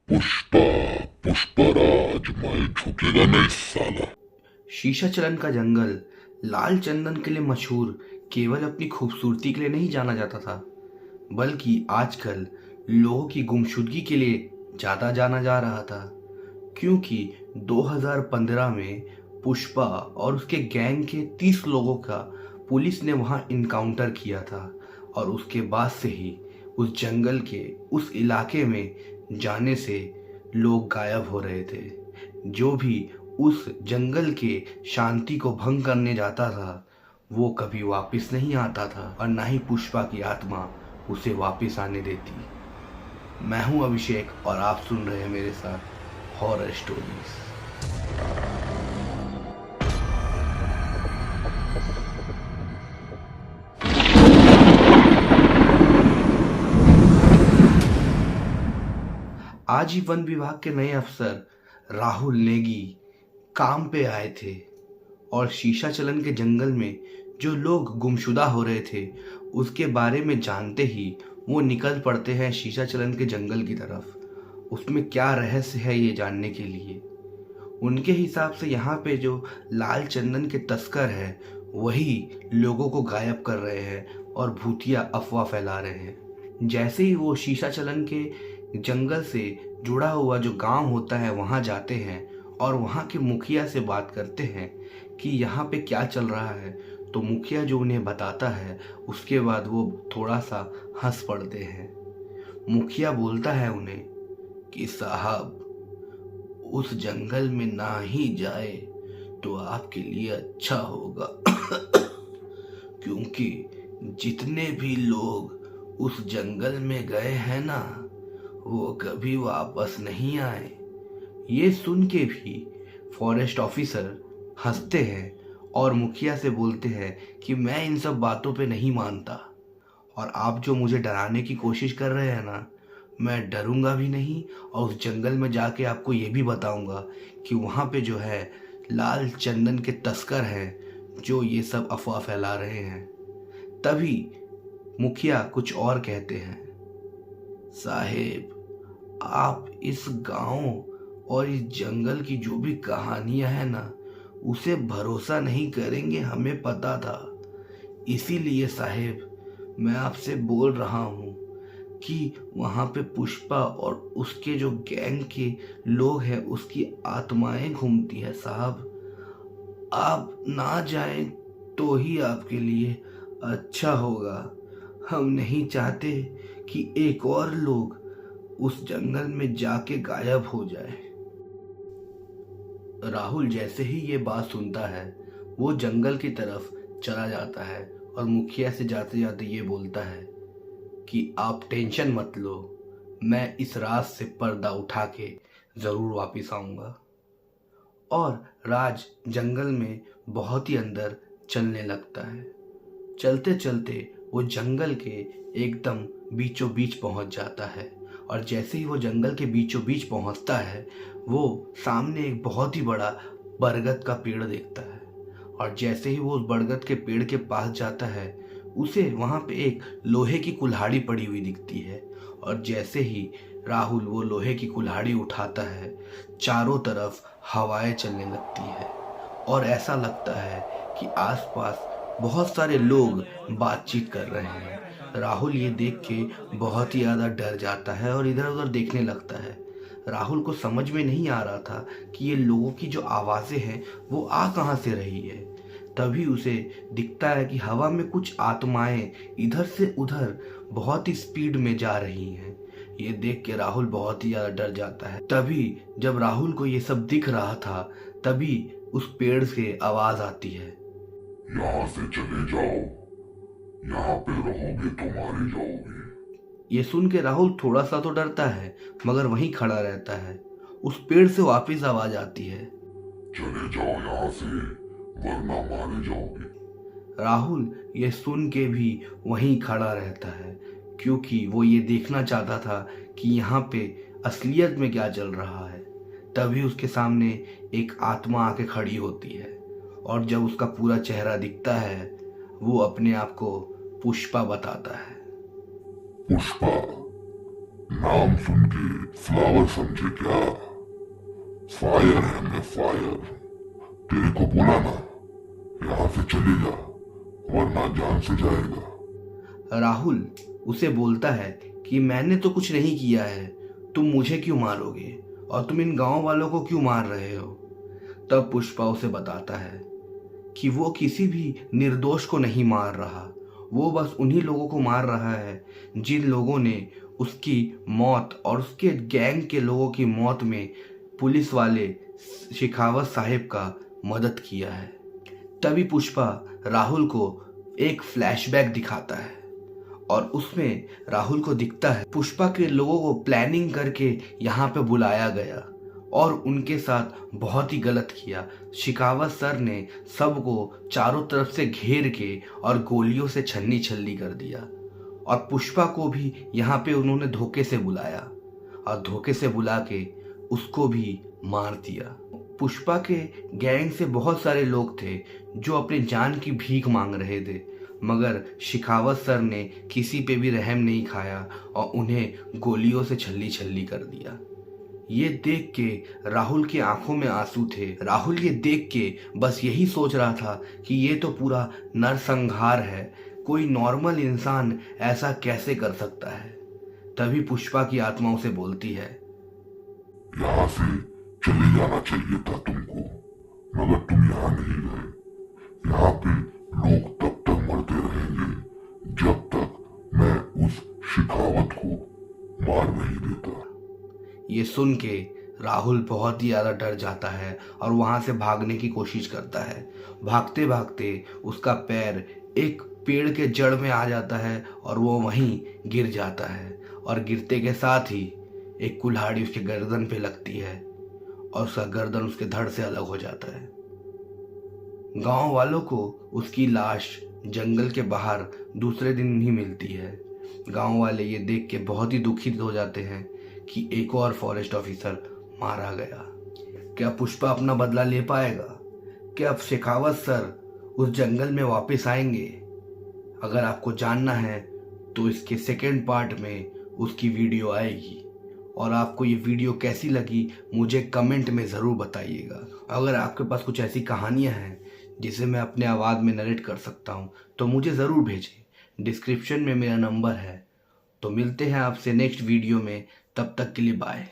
पुष्पा पुष्पराज मैं झुकेगा नहीं साला। शीशाचलन का जंगल लाल चंदन के लिए मशहूर केवल अपनी खूबसूरती के लिए नहीं जाना जाता था, बल्कि आजकल लोगों की गुमशुदगी के लिए ज़्यादा जाना जा रहा था। क्योंकि 2015 में पुष्पा और उसके गैंग के 30 लोगों का पुलिस ने वहां इनकाउंटर किया था, और उसके बाद से ही उस जंगल के उस इलाके में जाने से लोग गायब हो रहे थे। जो भी उस जंगल के शांति को भंग करने जाता था वो कभी वापस नहीं आता था, और ना ही पुष्पा की आत्मा उसे वापस आने देती। मैं हूं अभिषेक और आप सुन रहे हैं मेरे साथ हॉरर स्टोरीज। आज ही वन विभाग के नए अफसर राहुल नेगी काम पे आए थे, और शीशाचलन के जंगल में जो लोग गुमशुदा हो रहे थे उसके बारे में जानते ही वो निकल पड़ते हैं शीशाचलन के जंगल की तरफ। उसमें क्या रहस्य है ये जानने के लिए। उनके हिसाब से यहाँ पे जो लाल चंदन के तस्कर हैं वही लोगों को गायब कर रहे हैं और भूतिया अफवाह फैला रहे हैं। जैसे ही वो शीशाचलन के जंगल से जुड़ा हुआ जो गांव होता है वहां जाते हैं और वहां के मुखिया से बात करते हैं कि यहाँ पे क्या चल रहा है, तो मुखिया जो उन्हें बताता है उसके बाद वो थोड़ा सा हंस पड़ते हैं। मुखिया बोलता है उन्हें कि साहब, उस जंगल में ना ही जाए तो आपके लिए अच्छा होगा क्योंकि जितने भी लोग उस जंगल में गए हैं ना वो कभी वापस नहीं आए। ये सुन के भी फॉरेस्ट ऑफिसर हंसते हैं और मुखिया से बोलते हैं कि मैं इन सब बातों पे नहीं मानता, और आप जो मुझे डराने की कोशिश कर रहे हैं ना, मैं डरूंगा भी नहीं, और उस जंगल में जाके आपको ये भी बताऊंगा कि वहाँ पे जो है लाल चंदन के तस्कर हैं जो ये सब अफवाह फैला रहे हैं। तभी मुखिया कुछ और कहते हैं, साहेब, आप इस गांव और इस जंगल की जो भी कहानियां हैं ना उसे भरोसा नहीं करेंगे, हमें पता था। इसीलिए साहेब मैं आपसे बोल रहा हूँ कि वहाँ पे पुष्पा और उसके जो गैंग के लोग हैं उसकी आत्माएं घूमती है साहब। आप ना जाएं तो ही आपके लिए अच्छा होगा। हम नहीं चाहते कि एक और लोग उस जंगल में जाके गायब हो जाए। राहुल जैसे ही ये बात सुनता है वो जंगल की तरफ चला जाता है और मुखिया से जाते जाते ये बोलता है कि आप टेंशन मत लो, मैं इस रात से पर्दा उठा के ज़रूर वापस आऊँगा। और राज जंगल में बहुत ही अंदर चलने लगता है। चलते चलते वो जंगल के एकदम बीचों बीच पहुंच जाता है, और जैसे ही वो जंगल के बीचों बीच पहुंचता है वो सामने एक बहुत ही बड़ा बरगद का पेड़ देखता है। और जैसे ही वो उस बरगद के पेड़ के पास जाता है उसे वहाँ पे एक लोहे की कुल्हाड़ी पड़ी हुई दिखती है, और जैसे ही राहुल वो लोहे की कुल्हाड़ी उठाता है चारों तरफ हवाएं चलने लगती है, और ऐसा लगता है कि आसपास बहुत सारे लोग बातचीत कर रहे हैं। राहुल ये देख के बहुत ही ज़्यादा डर जाता है और इधर उधर देखने लगता है। राहुल को समझ में नहीं आ रहा था कि ये लोगों की जो आवाज़ें हैं वो आ कहाँ से रही है। तभी उसे दिखता है कि हवा में कुछ आत्माएं इधर से उधर बहुत ही स्पीड में जा रही हैं। ये देख के राहुल बहुत ही ज़्यादा डर जाता है। तभी जब राहुल को ये सब दिख रहा था तभी उस पेड़ से आवाज़ आती है, यहाँ से चले जाओ, यहाँ पे रहोगे तो मारे जाओगे। ये सुन के राहुल थोड़ा सा तो डरता है मगर वहीं खड़ा रहता है। उस पेड़ से वापस आवाज आती है, चले जाओ यहाँ से वरना मारे जाओगे। राहुल ये सुन के भी वहीं खड़ा रहता है क्योंकि वो ये देखना चाहता था कि यहाँ पे असलियत में क्या चल रहा है। तभी उसके सामने एक आत्मा आके खड़ी होती है, और जब उसका पूरा चेहरा दिखता है वो अपने आप को पुष्पा बताता है। पुष्पा, नाम सुन के फ्लावर समझे क्या? फायर है मैं, फायर। तेरे को बोला ना, यहाँ से चले जा वरना जान से जाएगा। राहुल उसे बोलता है कि मैंने तो कुछ नहीं किया है, तुम मुझे क्यों मारोगे और तुम इन गांव वालों को क्यों मार रहे हो? तब पुष्पा उसे बताता है कि वो किसी भी निर्दोष को नहीं मार रहा, वो बस उन्हीं लोगों को मार रहा है जिन लोगों ने उसकी मौत और उसके गैंग के लोगों की मौत में पुलिस वाले शेखावत साहिब का मदद किया है। तभी पुष्पा राहुल को एक फ्लैशबैक दिखाता है और उसमें राहुल को दिखता है पुष्पा के लोगों को प्लानिंग करके यहाँ पे बुलाया गया और उनके साथ बहुत ही गलत किया। शेखावत सर ने सबको चारों तरफ से घेर के और गोलियों से छन्नी छल्ली कर दिया और पुष्पा को भी यहाँ पे उन्होंने धोखे से बुलाया और धोखे से बुला के उसको भी मार दिया। पुष्पा के गैंग से बहुत सारे लोग थे जो अपनी जान की भीख मांग रहे थे, मगर शेखावत सर ने किसी पे भी रहम नहीं खाया और उन्हें गोलियों से छल्ली छल्ली कर दिया। ये देख के राहुल की आंखों में आंसू थे। राहुल ये देख के बस यही सोच रहा था कि ये तो पूरा नरसंहार है, कोई नॉर्मल इंसान ऐसा कैसे कर सकता है। तभी पुष्पा की आत्मा उसे बोलती है, यहाँ से चले जाना चाहिए था तुमको, मगर तुम यहाँ नहीं गए। यहाँ पे लोग तब तक मरते रहेंगे जब तक मैं उस शेखावत को मार नहीं देता। ये सुन के राहुल बहुत ही ज़्यादा डर जाता है और वहाँ से भागने की कोशिश करता है। भागते भागते उसका पैर एक पेड़ के जड़ में आ जाता है और वो वहीं गिर जाता है और गिरते के साथ ही एक कुल्हाड़ी उसके गर्दन पे लगती है और उसका गर्दन उसके धड़ से अलग हो जाता है। गांव वालों को उसकी लाश जंगल के बाहर दूसरे दिन ही मिलती है। गांव वाले ये देख के बहुत ही दुखित हो जाते हैं कि एक और फॉरेस्ट ऑफिसर मारा गया। क्या पुष्पा अपना बदला ले पाएगा? क्या अब शेखावत सर उस जंगल में वापस आएंगे? अगर आपको जानना है तो इसके सेकेंड पार्ट में उसकी वीडियो आएगी और आपको ये वीडियो कैसी लगी मुझे कमेंट में ज़रूर बताइएगा। अगर आपके पास कुछ ऐसी कहानियाँ हैं जिसे मैं अपने आवाज़ में नरेट कर सकता हूँ तो मुझे ज़रूर भेजें। डिस्क्रिप्शन में मेरा नंबर है। तो मिलते हैं आपसे नेक्स्ट वीडियो में, तब तक के लिए बाय।